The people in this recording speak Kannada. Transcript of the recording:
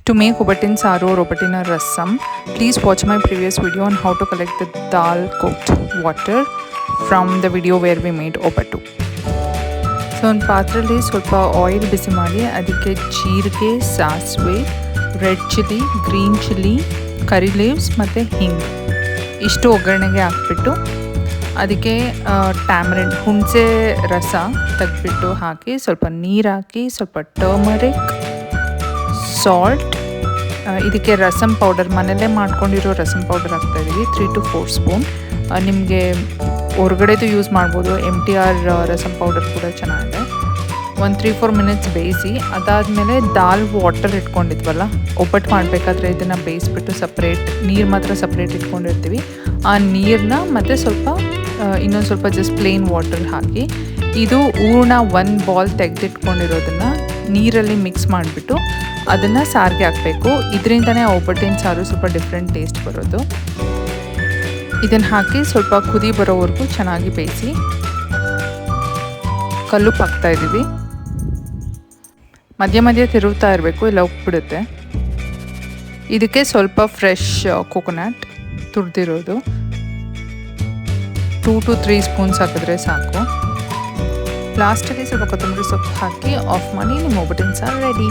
To make Obatin saru or Obatina rasam, please watch my previous video on how to collect the dal cooked water from the video where we made Obatu. So ಒಂದು ಪಾತ್ರೆಯಲ್ಲಿ ಸ್ವಲ್ಪ ಆಯಿಲ್ ಬಿಸಿ ಮಾಡಿ ಅದಕ್ಕೆ ಜೀರಿಗೆ, ಸಾಸಿವೆ, ರೆಡ್ ಚಿಲ್ಲಿ, ಗ್ರೀನ್ ಚಿಲ್ಲಿ, ಕರಿ ಲೀವ್ಸ್ ಮತ್ತು ಹಿಂಗ್ ಇಷ್ಟು ಒಗ್ಗರಣೆಗೆ ಹಾಕ್ಬಿಟ್ಟು ಅದಕ್ಕೆ ಟ್ಯಾಮರಿನ್ ಹುಣಸೆ ರಸ ತೆಗೆದ್ಬಿಟ್ಟು ಹಾಕಿ ಸ್ವಲ್ಪ ನೀರು ಹಾಕಿ ಸ್ವಲ್ಪ ಟರ್ಮರಿಕ್, ಸಾಲ್ಟ್, ಇದಕ್ಕೆ ರಸಮ್ ಪೌಡರ್ ಮನೆಯಲ್ಲೇ ಮಾಡ್ಕೊಂಡಿರೋ ರಸಮ್ ಪೌಡರ್ ಹಾಕ್ತಾಯಿದ್ದೀವಿ 3 to 4 ಸ್ಪೂನ್. ನಿಮಗೆ ಹೊರಗಡೆದು ಯೂಸ್ ಮಾಡ್ಬೋದು, MTR ರಸಮ್ ಪೌಡರ್ ಕೂಡ ಚೆನ್ನಾಗಿದೆ. ಒಂದು 3-4 ಮಿನಿಟ್ಸ್ ಬೇಯಿಸಿ ಅದಾದಮೇಲೆ ದಾಲ್ ವಾಟರ್ ಇಟ್ಕೊಂಡಿದ್ವಲ್ಲ ಒಬ್ಬಟ್ಟು ಮಾಡಬೇಕಾದ್ರೆ ಇದನ್ನು ಬೇಯಿಸ್ಬಿಟ್ಟು ಸಪ್ರೇಟ್ ನೀರು ಮಾತ್ರ ಸಪ್ರೇಟ್ ಇಟ್ಕೊಂಡಿರ್ತೀವಿ. ಆ ನೀರನ್ನ ಮತ್ತು ಸ್ವಲ್ಪ ಇನ್ನೊಂದು ಸ್ವಲ್ಪ ಜಸ್ಟ್ ಪ್ಲೇನ್ ವಾಟರ್ ಹಾಕಿ ಇದು ಹೂರ್ಣ 1 ಬಾಲ್ ತೆಗೆದಿಟ್ಕೊಂಡಿರೋದನ್ನು ನೀರಲ್ಲಿ ಮಿಕ್ಸ್ ಮಾಡಿಬಿಟ್ಟು ಅದನ್ನು ಸಾರಿಗೆ ಹಾಕಬೇಕು. ಇದರಿಂದನೇ ಒಬ್ಬಟ್ಟಿನ ಸಾರು ಸ್ವಲ್ಪ ಡಿಫ್ರೆಂಟ್ ಟೇಸ್ಟ್ ಬರೋದು. ಇದನ್ನು ಹಾಕಿ ಸ್ವಲ್ಪ ಕುದಿ ಬರೋವರೆಗೂ ಚೆನ್ನಾಗಿ ಬೇಯಿಸಿ ಕಲ್ಲುಪ್ಪು ಹಾಕ್ತಾಯಿದ್ದೀವಿ. ಮಧ್ಯ ಮಧ್ಯ ತಿರುಗ್ತಾ ಇರಬೇಕು, ಇಲ್ಲ ಉಪ್ಪಿಬಿಡುತ್ತೆ. ಇದಕ್ಕೆ ಸ್ವಲ್ಪ ಫ್ರೆಶ್ ಕೋಕೋನಟ್ ತುರಿದಿರೋದು 2 to 3 ಸ್ಪೂನ್ಸ್ ಹಾಕಿದ್ರೆ ಸಾಕು. ಲಾಸ್ಟಲ್ಲಿ ಸ್ವಲ್ಪ ಕೊತ್ತಂಬರಿ ಸೊಪ್ಪು ಹಾಕಿ ಆಫ್ ಮಾಡಿ ನಿಮ್ಮ ಒಬ್ಬಟ್ಟಿನ ಸಾರು ರೆಡಿ.